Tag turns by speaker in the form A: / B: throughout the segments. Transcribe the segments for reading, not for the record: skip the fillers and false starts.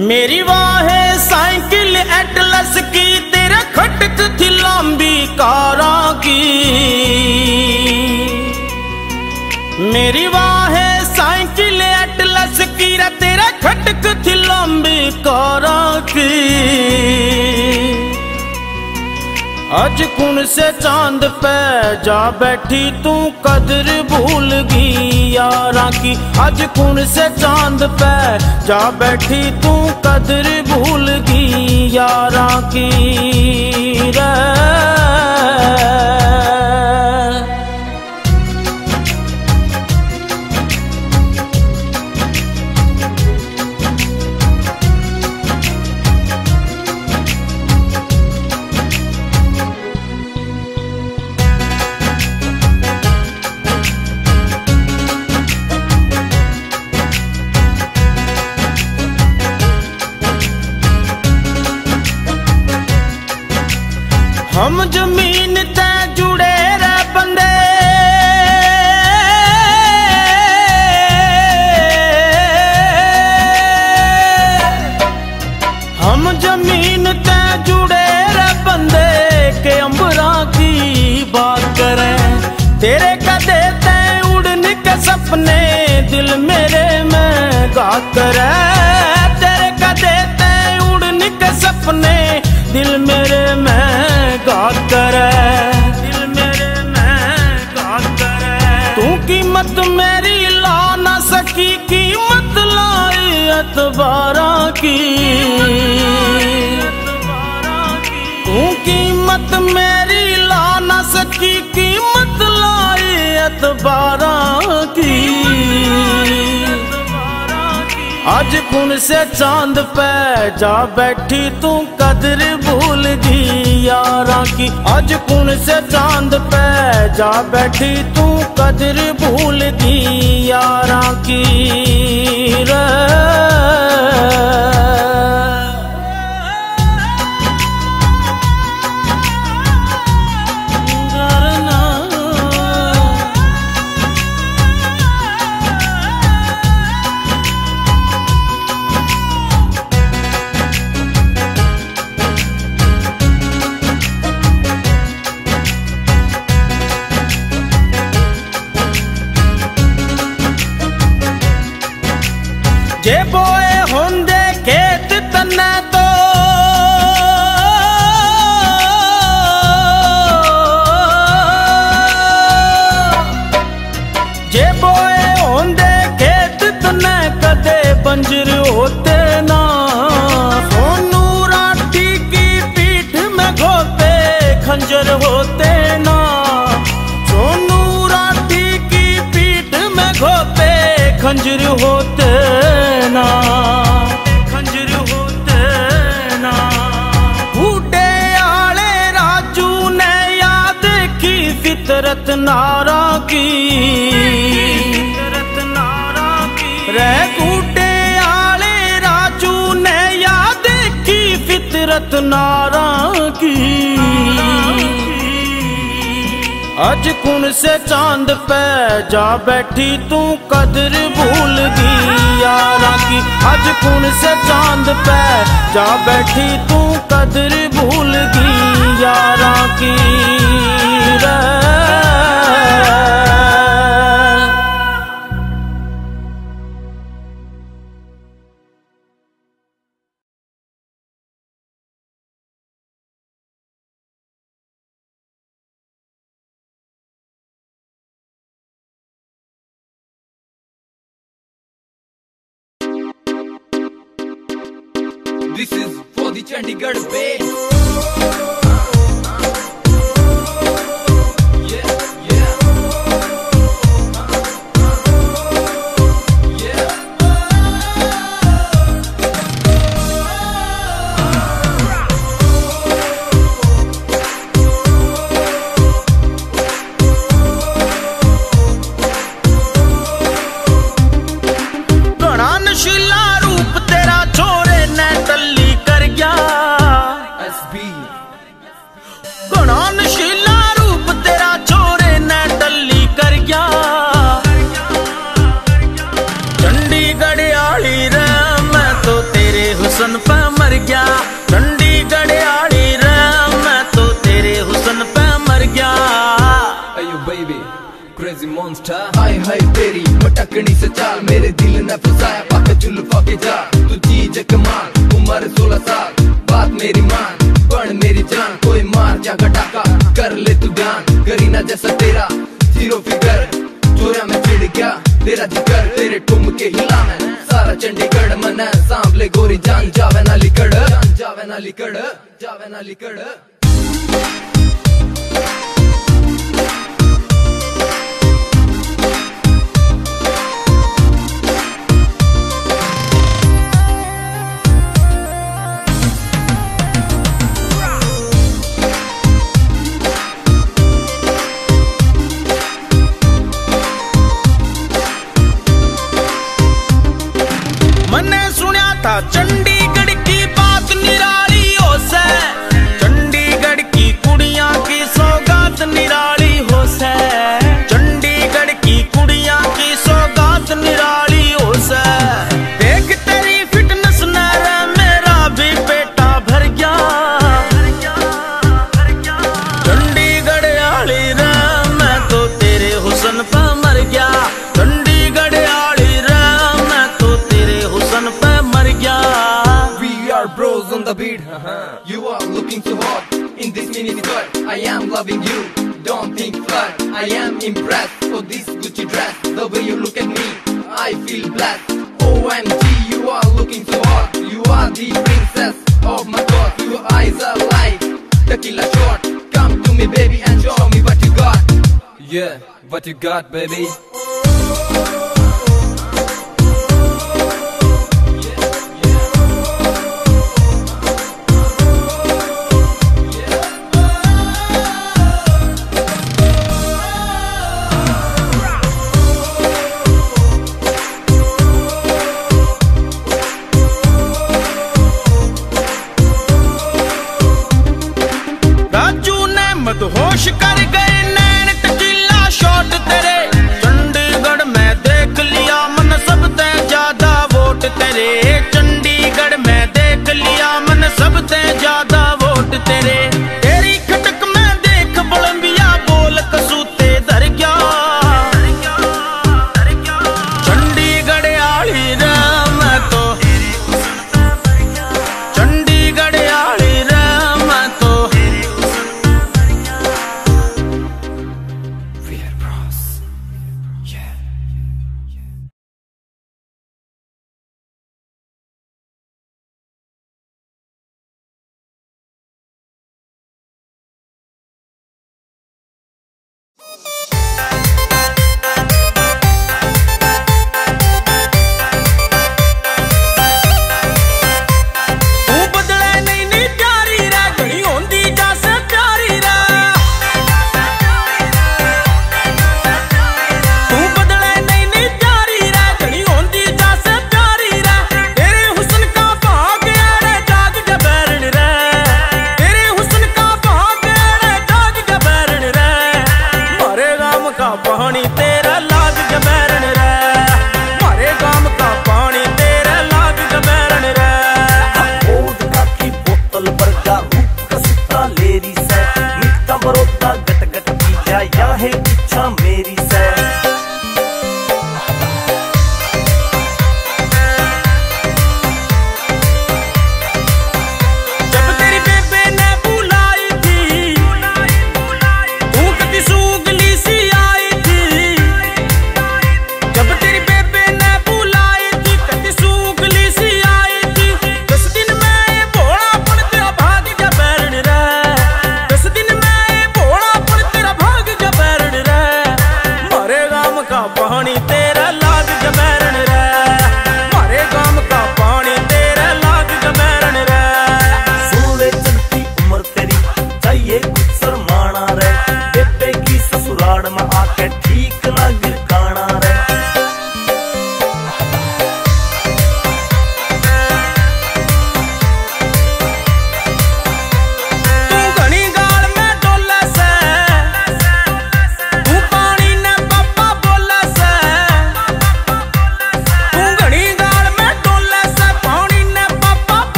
A: मेरी वाहे cycle Atlas की, तेरा खटक थी लंबी कारा की। मेरी वाहे साइकिल एटलस की, तेरा खटक थी लंबी कारा की। आज कुण से चांद पे जा बैठी तू, कदर भूल गई यारा की। आज कुण से चांद पे जा बैठी तू, कदर भूल गई यारा की रे। हम जमीन ते जुड़े रे बंदे, हम जमीन ते जुड़े रे बंदे, के अंबरा की बात करें। तेरे कदे ते उड़ने के सपने दिल मेरे में गात करे। तेरे कदे ते उड़ने के सपने दिल मेरे में गात करे, दिल मेरे में गात करे। तू कीमत मेरी ला ना सकी, कीमत लाई एतबारा की। तू कीमत मेरी ला ना सकी, कीमत लाई एतबारा की। आज कुण से चांद पे जा बैठी तू, कदर भूल गई यारा की। आज कुण से चांद पे जा बैठी तू, कदर भूल गई यारा की रे। जे बोए होंदे खेत तन्ने तो, जे बोए होंदे खेत तन्ने, कदे बंजर होते ना। सोनू राठी की पीठ में घोते खंजर होते ना। सोनू राठी की पीठ में घोते खंजर होते ना, खंजर होते ना। बूटे आले राजू ने याद की फितरत नारा की, फितरत नारा की रे। बूटे आले राजू ने याद की फितरत नारा की। आज कुण से चांद पे जा बैठी तू, कदर भूल गई यारा की। आज कुण से चांद पे जा बैठी तू, कदर भूल गई यारा की रे।
B: This is for the Chandigarh base.
A: बड़ा नशीला रूप तेरा छोरे ने टल्ली कर गया।
B: SB
A: हुस्न पे मर गया। चंडीगढ़ आली रे मैं तो तेरे हुस्न पे मर गया।
B: Ayo baby, crazy monster। हाय हाय तेरी मटकनी से चाल मेरे दिल ने फसाया पाके जुल्फों के जाल। तू चीज कमाल उम्र 16 साल बात मेरी मान बन मेरी जान। कोई मार जागा डाका कर ले तू ध्यान करीना जैसा तेरा जीरो फिगर चोरा में चिढ़ गया तेरा जिगर तेरे ठुमके हिला मैं सारा चंडीगढ़ मना सांभले गोरी जान जावे ना लिकड़ जावे ना लिकड़ जावे ना लिकड़।
A: मैंने सुना था चंडीगढ़ की बात निराली हो से। चंडीगढ़ की कुड़ियां की सौगात निराली हो से। चंडीगढ़ की कुड़ियां की सौगात निराली हो से। देख तेरी फिटनेस न रे मेरा भी पेटा भर गया। चंडीगढ़ आली रे मैं तो तेरे हुस्न पे मर गया। चंडीगढ़ आली रे मैं तो तेरे हुस्न पे मर गया।
B: We are bros on the beat. You are looking so hot in this mini skirt. I am loving you. Don't think flirt. I am impressed for this Gucci dress. The way you look at me, I feel blessed. OMG, you are looking so hot. You are the princess of my thoughts. Your eyes are like tequila shot. Come to me, baby, and show me what you got. Yeah, what you got, baby.
A: Raju ने मदहोश कर गए नैन tequila shot तेरे। चंडीगढ़ में देख लिया मन सबसे ज्यादा वोट तेरे। चंडीगढ़ में देख लिया मन सबसे ज्यादा वोट तेरे। तेरी खटक में देख बलंबिया बोल कसूते धर गया। चंडीगढ़ आली रे मैं तो चंडीगढ़ आली रे मैं तो
B: We are bros. Yeah.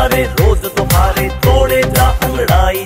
C: सारे रोज तुम्हारे तोड़े जा अंगड़ाई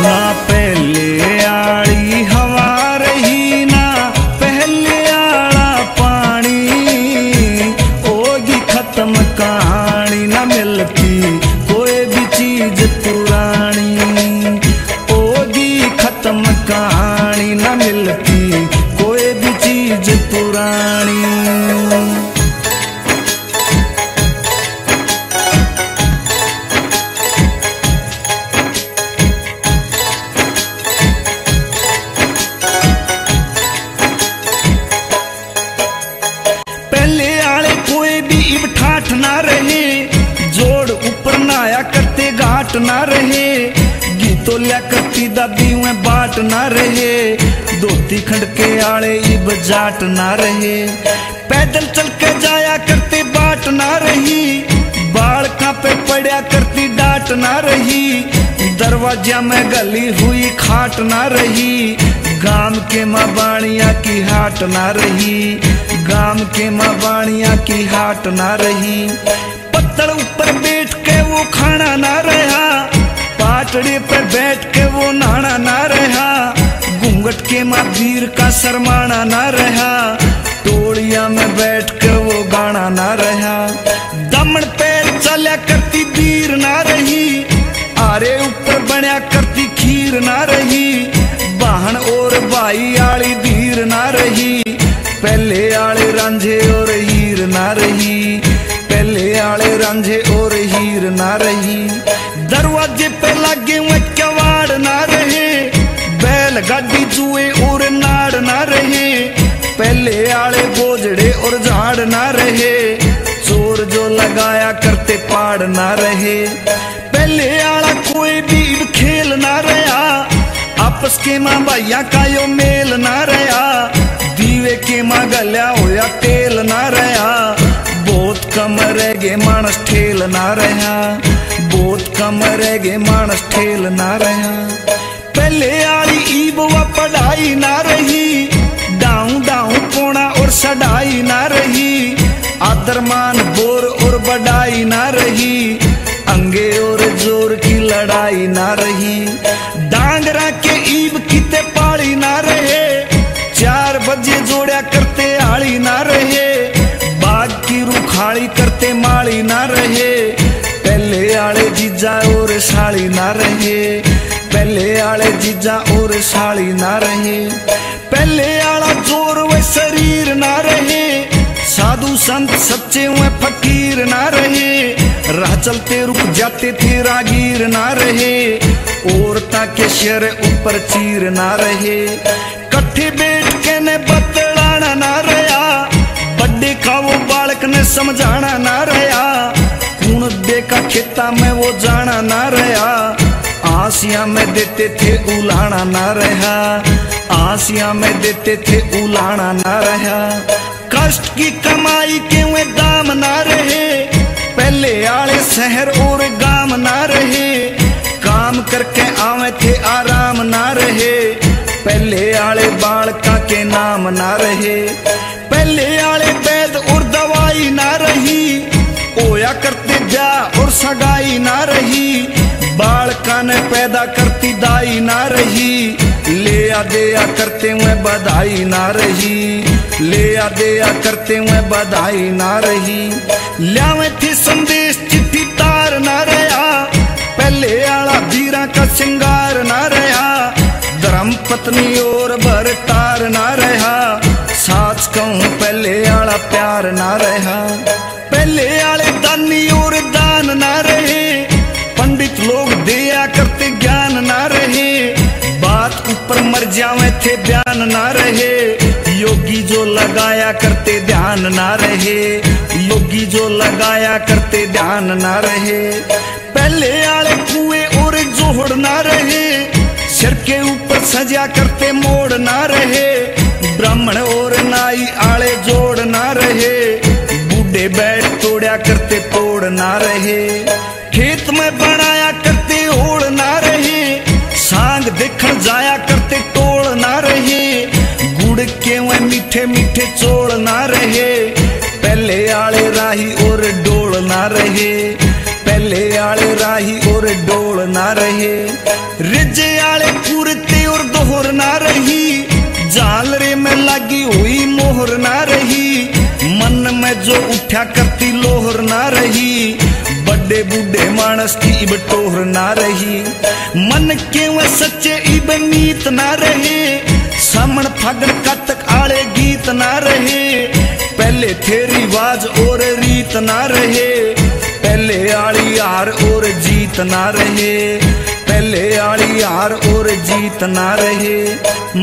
D: ना पहले आड़ी हवा रही ना पहले आड़ा पानी, होगी खत्म कहानी ना मिलती कोई भी चीज पुरानी, होगी खत्म कहानी ना मिलती कोई भी चीज पुरानी। ना रहे जोड़ ऊपर नाया करते घाट ना रहे, तोलिया करती दादी में बाट ना रहे, धोती खंड के आले इब जाट ना रहे। पैदल चल के जाया करते बाट ना रही, बालका पे पड़ा करती डांट ना रही। दरवाजा में गली हुई खाट ना रही, गाम के माँ बाणिया की हाट ना रही, गाम के माँ बाणिया की हाट ना रही। पत्थर ऊपर बैठ के वो खाना ना रहा, पाटड़ी पे बैठ के वो नहाना ना रहा। घूंघट के माँ वीर का शर्माना ना रहा, टोलिया में बैठ के वो गाना ना रहा। दमन पैर चल्या करती दीर ना रही, आरे ऊपर बनया करती खीर ना रही। बहन और भाई आली धीर ना रही, पहले आले रांझे और हीर ना रही, पहले आले रांझे और हीर ना रही। दरवाजे पे लगे हुए कवाड़ ना रहे, बैल गाड़ी जुए और नाड़ ना रहे। पहले आले बोझड़े और झाड़ ना रहे, चोर जो लगाया करते पाड़ ना रहे। पहले आला कोई भी खेल ना रहा, आपस के माँ भैया का यो मेल ना रहा। दीवे के माँ गल्या होया तेल ना रहा, बहुत कम रह गए मानस ठेल ना रहा, बहुत कम रह गए मानस ठेल ना रहा। पहले आली ईब व पढ़ाई ना रही, डाऊ डाऊ कोना और सड़ाई ना रही। आदर मान बोर और बढ़ाई ना रही, अंगे और जोर की लड़ाई ना रही। डांगरा के ईब किते पाली ना रहे, 4 बजे जोड़ा करते आली ना रहे। बाग की रुखाड़ी करते माली ना रहे, पहले आले जीजा और साली ना रहे, पहले आले जीजा और साली ना रहे। पहले आला जोर व शरीर ना रहे, साधु संत सच्चे हुए फकीर ना रहे। राह चलते रुक जाते थे रागीर ना रहे, औरता के शेर ऊपर चीर ना रहे। कट्ठे बैठ के ने बतलाना ना रहा, बड्डे का वो बालक ने समझाना ना रहा। कूण देखा खेता में वो जाना ना रहा, आसिया में देते थे उलाना ना रहा, आसिया में देते थे उलाना ना रहा। कष्ट की कमाई के वे दाम ना रहे, पहले आले शहर और गाम ना रहे। काम करके आवे थे आराम ना रहे, पहले आले बालका के नाम ना रहे। पहले आले वैद और दवाई ना रही, ओया करते जा और सगाई ना रही। बालका ने पैदा करती दाई ना रही, ले आ दिया करते हुए बधाई ना रही, ले आ दिया करते हुए बधाई ना रही। ल्यावे थे संदेश चिट्ठी तार ना रहा, पहले आला वीरा का श्रृंगार ना रहा। धर्म पत्नी और भरतार ना रहा, साच कहूँ पहले आला प्यार ना रहा। पहले आले दानी और दान ना रहे, पंडित लोग दिया करते ज्ञान ना रहे। बात ऊपर मर जावे थे बयान ना रहे, योगी जो लगाया करते ध्यान ना रहे, योगी जो लगाया करते ध्यान ना रहे। पहले आले कुएं और जोड़ ना रहे, सिर के ऊपर सजा करते मोड़ ना रहे। ब्राह्मण और नाई आले जोड़ ना रहे, बूढ़े बैठ तोड़ा करते तोड़ ना रहे। खेत में बनाया करते ओढ़ ना रहे, सांग देखण जाया करते टोल ना रहे। गुड़ के वे मीठे मीठे चोल ना रहे, पहले आले राही और डोल ना रहे, पहले आले राही और डोल ना रहे। रिजे आले कुर्ते और दोहर ना रही, झालरे में लगी हुई मोहर ना रही। मन में जो उठा करती लोहर ना रही, बड़े बूढ़े मानस की इब टोहर ना रही। मन के वे सच्चे इब मीत ना रहे, सामन फागण कातक आले गीत ना रहे। पहले थे रिवाज और रीत ना रहे, पहले आली हार और जीत ना रहे, पहले आली हार और जीत ना रहे।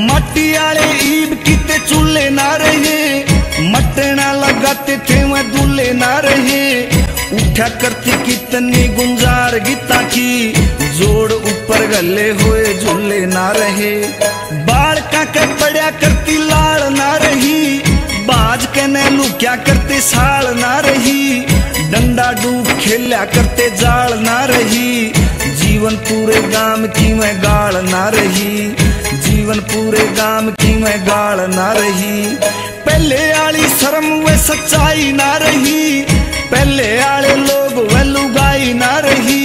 D: मट्टी आले ईब किते चूल्हे ना रहे, मटना लगाते थे वह दूल्हे ना रहे। उठा करती कितनी गुंजार गीता की, जोड़ ऊपर गले हुए झूले ना रहे। बाल काके पड़ा करती लाल ना रही, बाज के नैलू क्या करते साल ना रही। डंडा डूब खेला करते जाल ना रही, जीवन पूरे गाम की मैं गाल ना रही। जीवन पूरे गाम की मैं गाल ना रही। पहले आली शर्म वे सच्चाई ना रही, पहले आले लोग वे लुगाई ना रही।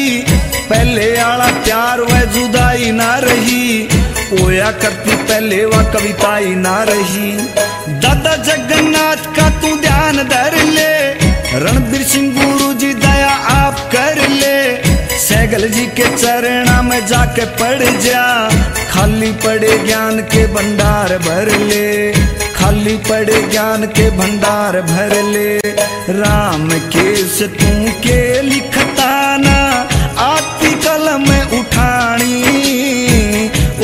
D: पहले आला प्यार व जुदाई ना रही, ओया करती पहले वह कविताई ना रही। दादा जगन्नाथ का तू ध्यान धर ले, रणबीर सिंह गुरु जी दया आप कर ले। सैगल जी के चरणा में जाके पढ़ जा, खाली पड़े ज्ञान के भंडार भर ले। खाली पड़े ज्ञान के भंडार भर ले। राम केस तू के लिखता ना, आती कलम उठानी।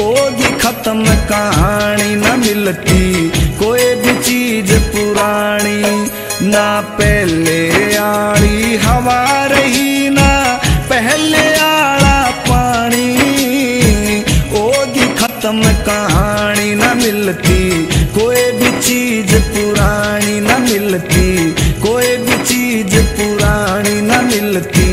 D: ओगी खत्म कहानी न मिलती कोई भी चीज पुरानी। ना पहले आड़ी हवा रही, ना पहले आड़ा पानी। ओगी खत्म कहानी न मिलती कोई भी चीज पुरानी न मिलती, कोई भी चीज पुरानी न मिलती।